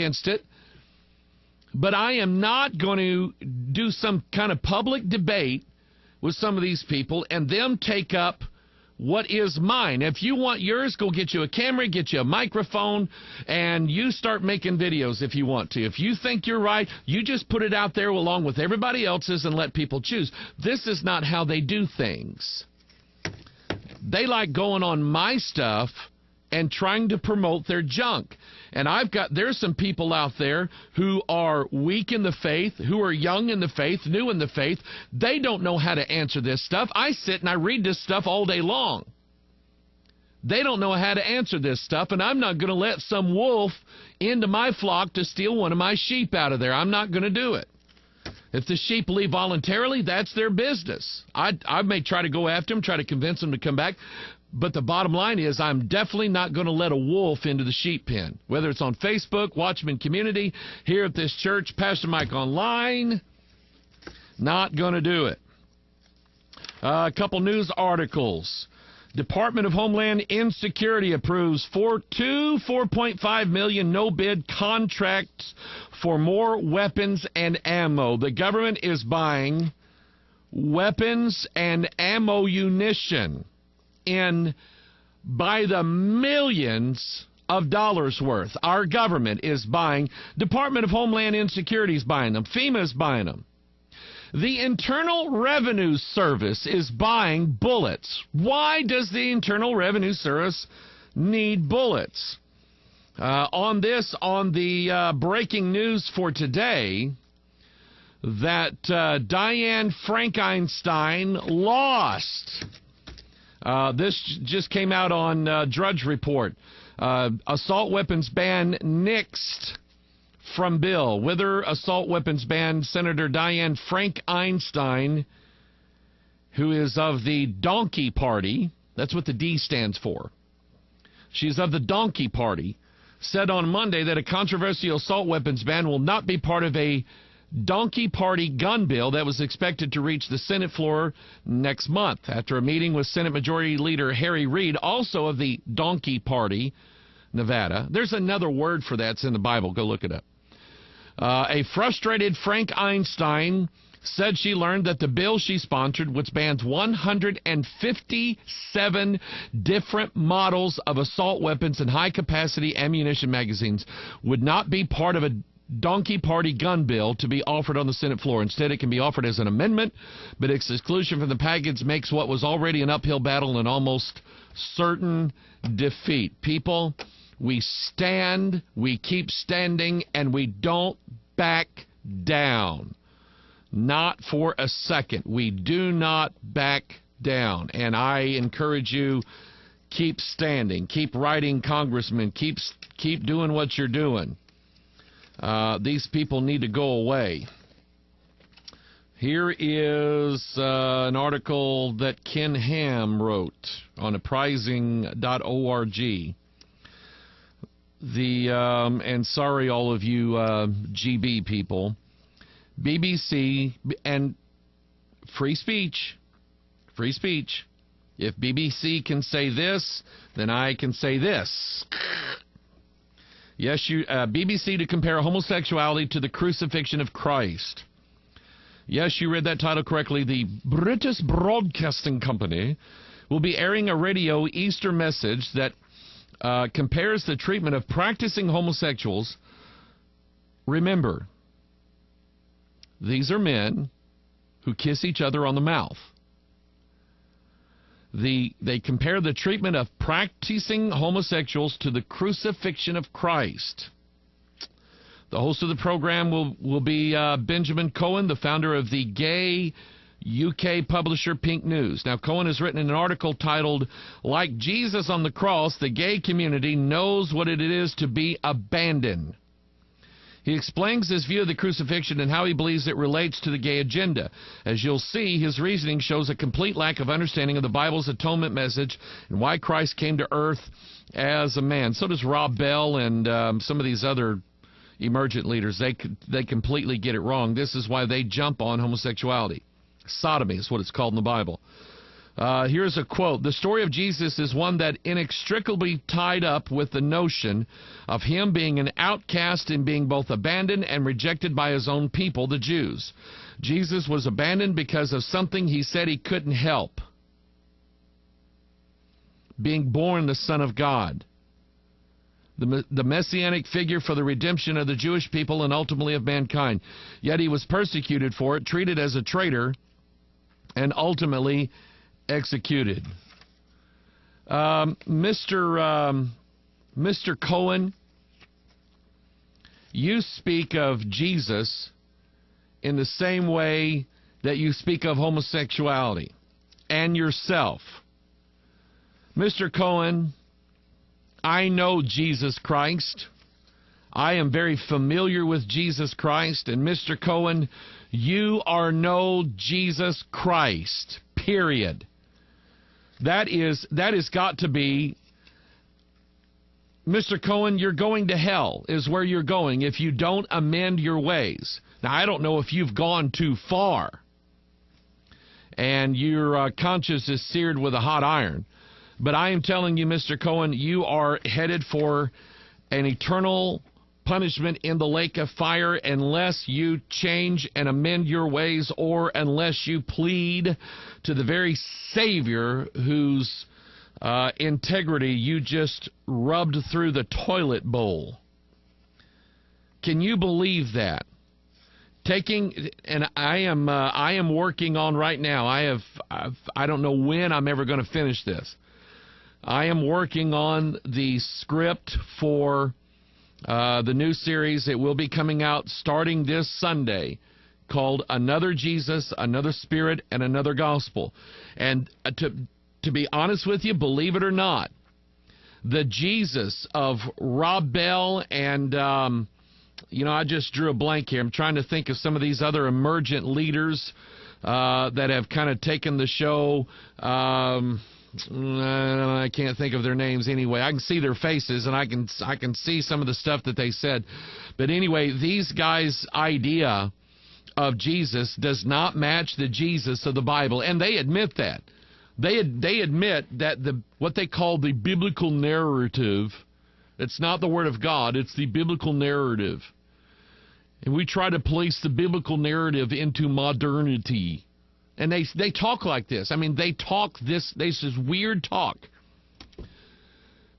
against it. But I am not going to do some kind of public debate with some of these people and them take up what is mine. If you want yours, go get you a camera, get you a microphone, and you start making videos if you want to. If you think you're right, you just put it out there along with everybody else's and let people choose. This is not how they do things. They like going on my stuff and trying to promote their junk. And there's some people out there who are weak in the faith, who are young in the faith, new in the faith. They don't know how to answer this stuff. I sit and I read this stuff all day long. They don't know how to answer this stuff, and I'm not going to let some wolf into my flock to steal one of my sheep out of there. I'm not going to do it. If the sheep leave voluntarily, that's their business. I may try to go after them, try to convince them to come back. But the bottom line is I'm definitely not going to let a wolf into the sheep pen. Whether it's on Facebook, Watchman Community, here at this church, Pastor Mike Online, not going to do it. A couple news articles. Department of Homeland Insecurity approves $4.5 million no-bid contracts for more weapons and ammo. The government is buying weapons and ammunition by the millions of dollars worth. Our government is buying. Department of Homeland Insecurity is buying them. FEMA is buying them. The Internal Revenue Service is buying bullets. Why does the Internal Revenue Service need bullets? On the breaking news for today, that Diane Frankenstein lost. This just came out on Drudge Report. Assault weapons ban nixed from bill. Whither assault weapons ban, Senator Diane Frankenstein, who is of the Donkey Party, that's what the D stands for. She's of the Donkey Party, said on Monday that a controversial assault weapons ban will not be part of a Donkey Party gun bill that was expected to reach the Senate floor next month. After a meeting with Senate Majority Leader Harry Reid, also of the Donkey Party, Nevada. There's another word for that. It's in the Bible. Go look it up. A frustrated Frankenstein said she learned that the bill she sponsored, which bans 157 different models of assault weapons and high-capacity ammunition magazines, would not be part of a Donkey Party gun bill to be offered on the Senate floor. Instead, it can be offered as an amendment, but its exclusion from the package makes what was already an uphill battle an almost certain defeat. People, we stand, we keep standing, and we don't back down. Not for a second. We do not back down. And I encourage you, keep standing, keep writing congressmen, keep doing what you're doing. These people need to go away. Here is an article that Ken Ham wrote on apprising.org. And sorry, all of you GB people, BBC and free speech. If BBC can say this, then I can say this. Yes, BBC to compare homosexuality to the crucifixion of Christ. Yes, you read that title correctly. The British Broadcasting Company will be airing a radio Easter message that compares the treatment of practicing homosexuals. Remember, these are men who kiss each other on the mouth. They compare the treatment of practicing homosexuals to the crucifixion of Christ. The host of the program will be Benjamin Cohen, the founder of the gay UK publisher Pink News. Now, Cohen has written an article titled, "Like Jesus on the Cross, the gay community knows what it is to be abandoned." He explains his view of the crucifixion and how he believes it relates to the gay agenda. As you'll see, his reasoning shows a complete lack of understanding of the Bible's atonement message and why Christ came to earth as a man. So does Rob Bell and some of these other emergent leaders. They completely get it wrong. This is why they jump on homosexuality. Sodomy is what it's called in the Bible. Here's a quote. The story of Jesus is one that inextricably tied up with the notion of him being an outcast and being both abandoned and rejected by his own people, the Jews. Jesus was abandoned because of something he said he couldn't help. Being born the Son of God. The messianic figure for the redemption of the Jewish people and ultimately of mankind. Yet he was persecuted for it, treated as a traitor, and ultimately executed. Mr. Cohen, you speak of Jesus in the same way that you speak of homosexuality and yourself. Mr. Cohen, I know Jesus Christ. I am very familiar with Jesus Christ. And Mr. Cohen, you are no Jesus Christ, period. That has got to be, Mr. Cohen, you're going to hell is where you're going if you don't amend your ways. Now, I don't know if you've gone too far and your conscience is seared with a hot iron. But I am telling you, Mr. Cohen, you are headed for an eternal punishment in the lake of fire unless you change and amend your ways, or unless you plead to the very Savior whose integrity you just rubbed through the toilet bowl. Can you believe that? And I am working on right now. I don't know when I'm ever going to finish this. I am working on the script for the new series. It will be coming out starting this Sunday, called Another Jesus, Another Spirit, and Another Gospel. And to be honest with you, believe it or not, the Jesus of Rob Bell and, I just drew a blank here. I'm trying to think of some of these other emergent leaders that have kind of taken the show. I can't think of their names anyway. I can see their faces, and I can see some of the stuff that they said. But anyway, these guys' idea of Jesus does not match the Jesus of the Bible, and they admit that. They admit that what they call the biblical narrative, it's not the Word of God, it's the biblical narrative. And we try to place the biblical narrative into modernity. And they talk like this. I mean, they talk this is weird talk.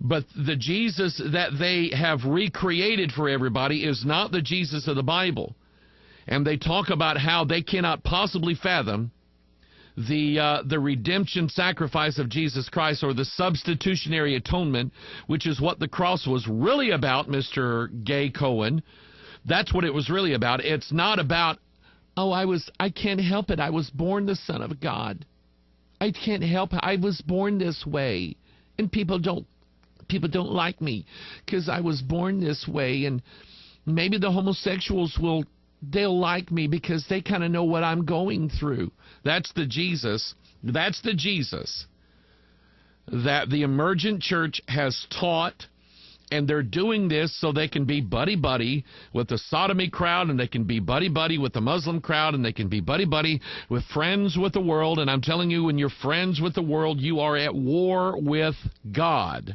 But the Jesus that they have recreated for everybody is not the Jesus of the Bible. And they talk about how they cannot possibly fathom the redemption sacrifice of Jesus Christ, or the substitutionary atonement, which is what the cross was really about, Mr. Gay Cohen. That's what it was really about. It's not about, I can't help it. I was born the Son of God. I can't help it. I was born this way. And people don't like me because I was born this way. And maybe the homosexuals they'll like me because they kind of know what I'm going through. That's the Jesus. That's the Jesus that the emergent church has taught. And they're doing this so they can be buddy-buddy with the sodomy crowd, and they can be buddy-buddy with the Muslim crowd, and they can be buddy-buddy with friends with the world. And I'm telling you, when you're friends with the world, you are at war with God.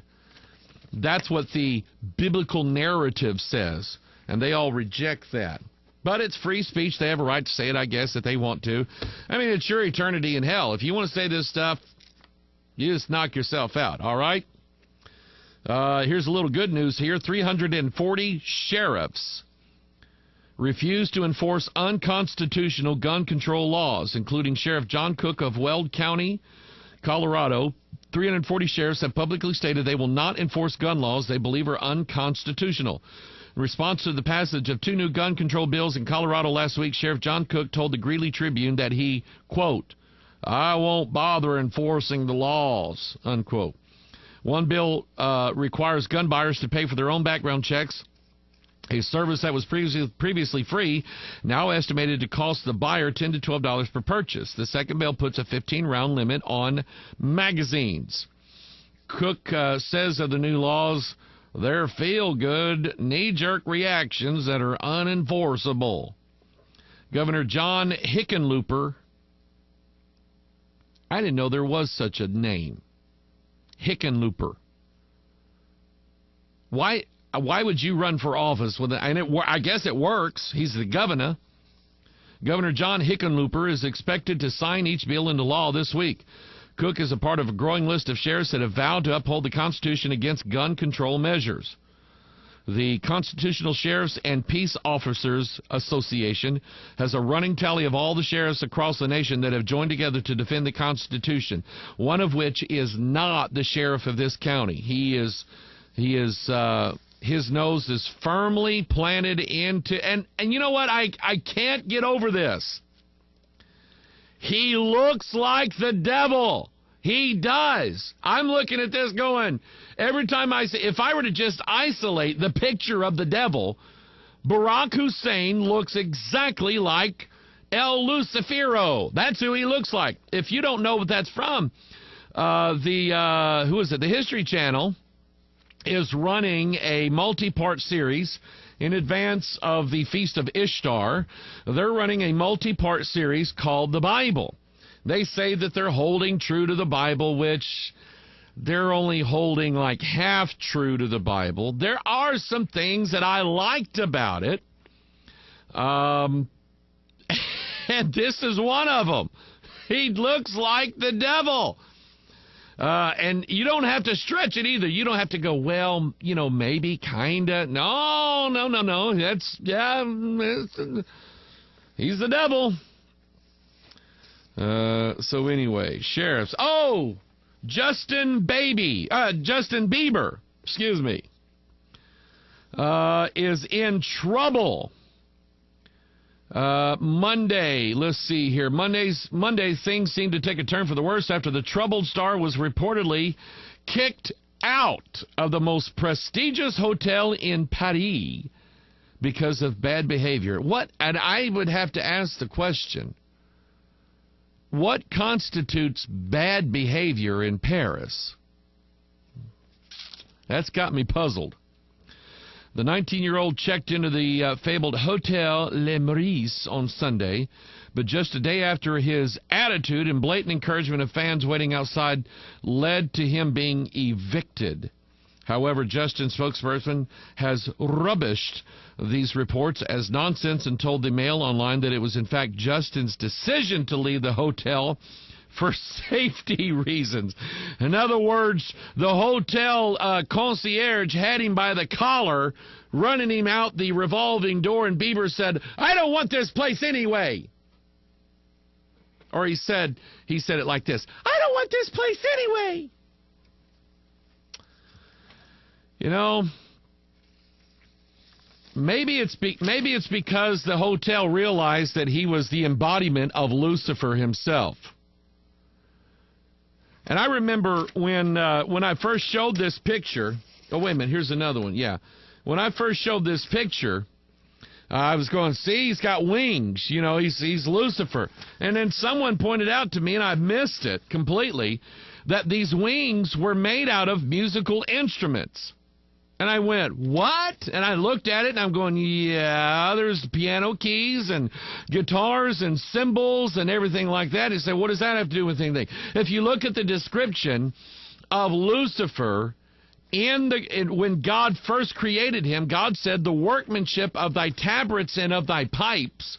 That's what the biblical narrative says, and they all reject that. But it's free speech. They have a right to say it, I guess, if they want to. I mean, it's your eternity in hell. If you want to say this stuff, you just knock yourself out, all right? Here's a little good news here. 340 sheriffs refused to enforce unconstitutional gun control laws, including Sheriff John Cook of Weld County, Colorado. 340 sheriffs have publicly stated they will not enforce gun laws they believe are unconstitutional. In response to the passage of 2 new gun control bills in Colorado last week, Sheriff John Cook told the Greeley Tribune that he, quote, "I won't bother enforcing the laws," unquote. One bill requires gun buyers to pay for their own background checks, a service that was previously free, now estimated to cost the buyer $10 to $12 per purchase. The second bill puts a 15-round limit on magazines. Cook says of the new laws, they're feel-good, knee-jerk reactions that are unenforceable. Governor John Hickenlooper I didn't know there was such a name. Hickenlooper. Why would you run for office with it? And I guess it works. He's the governor. Governor John Hickenlooper is expected to sign each bill into law this week. Cook is a part of a growing list of sheriffs that have vowed to uphold the Constitution against gun control measures. The Constitutional Sheriffs and Peace Officers Association has a running tally of all the sheriffs across the nation that have joined together to defend the Constitution, one of which is not the sheriff of this county. His nose is firmly planted into, and you know what? I can't get over this. He looks like the devil. He does. I'm looking at this going, every time I say, if I were to just isolate the picture of the devil, Barack Hussein looks exactly like El Lucifero. That's who he looks like. If you don't know what that's from, the History Channel is running a multi-part series in advance of the Feast of Ishtar. They're running a multi-part series called The Bible. They say that they're holding true to the Bible, which they're only holding like half true to the Bible. There are some things that I liked about it. And this is one of them. He looks like the devil. And you don't have to stretch it either. You don't have to go, well, you know, maybe, kind of. No. He's the devil. So anyway, sheriffs. Oh, Justin Bieber, excuse me, is in trouble. Monday, let's see here. Monday, things seemed to take a turn for the worse after the troubled star was reportedly kicked out of the most prestigious hotel in Paris because of bad behavior. And I would have to ask the question, what constitutes bad behavior in Paris? That's got me puzzled. The 19-year-old checked into the fabled Hotel Le Meurice on Sunday, but just a day after his attitude and blatant encouragement of fans waiting outside led to him being evicted. However, Justin's spokesperson has rubbished these reports as nonsense and told the Mail Online that it was in fact Justin's decision to leave the hotel for safety reasons. In other words, the hotel concierge had him by the collar, running him out the revolving door, and Bieber said, "I don't want this place anyway." Or he said it like this, "I don't want this place anyway." You know, maybe it's because the hotel realized that he was the embodiment of Lucifer himself. And I remember when I first showed this picture. Oh, wait a minute. Here's another one. Yeah. When I first showed this picture, I was going, see, he's got wings. You know, he's Lucifer. And then someone pointed out to me, and I missed it completely, that these wings were made out of musical instruments. And I went, what? And I looked at it, and I'm going, yeah, there's piano keys and guitars and cymbals and everything like that. He said, what does that have to do with anything? If you look at the description of Lucifer, when God first created him, God said, the workmanship of thy tabrets and of thy pipes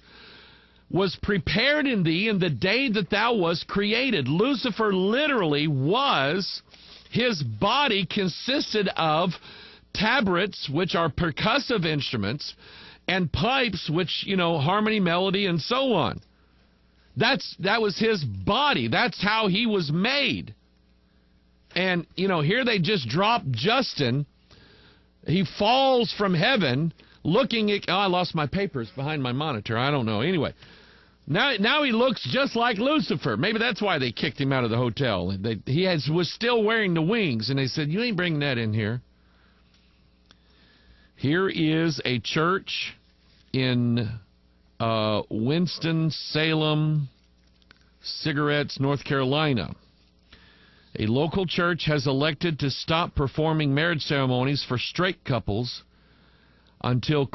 was prepared in thee in the day that thou wast created. Lucifer literally was, his body consisted of tabrets, which are percussive instruments, and pipes, which, you know, harmony, melody, and so on. That was his body. That's how he was made. And, you know, here they just drop Justin. He falls from heaven looking at, oh, I lost my papers behind my monitor. I don't know. Anyway, now he looks just like Lucifer. Maybe that's why they kicked him out of the hotel. He was still wearing the wings, and they said, you ain't bringing that in here. Here is a church in Winston-Salem, Cigarettes, North Carolina. A local church has elected to stop performing marriage ceremonies for straight couples until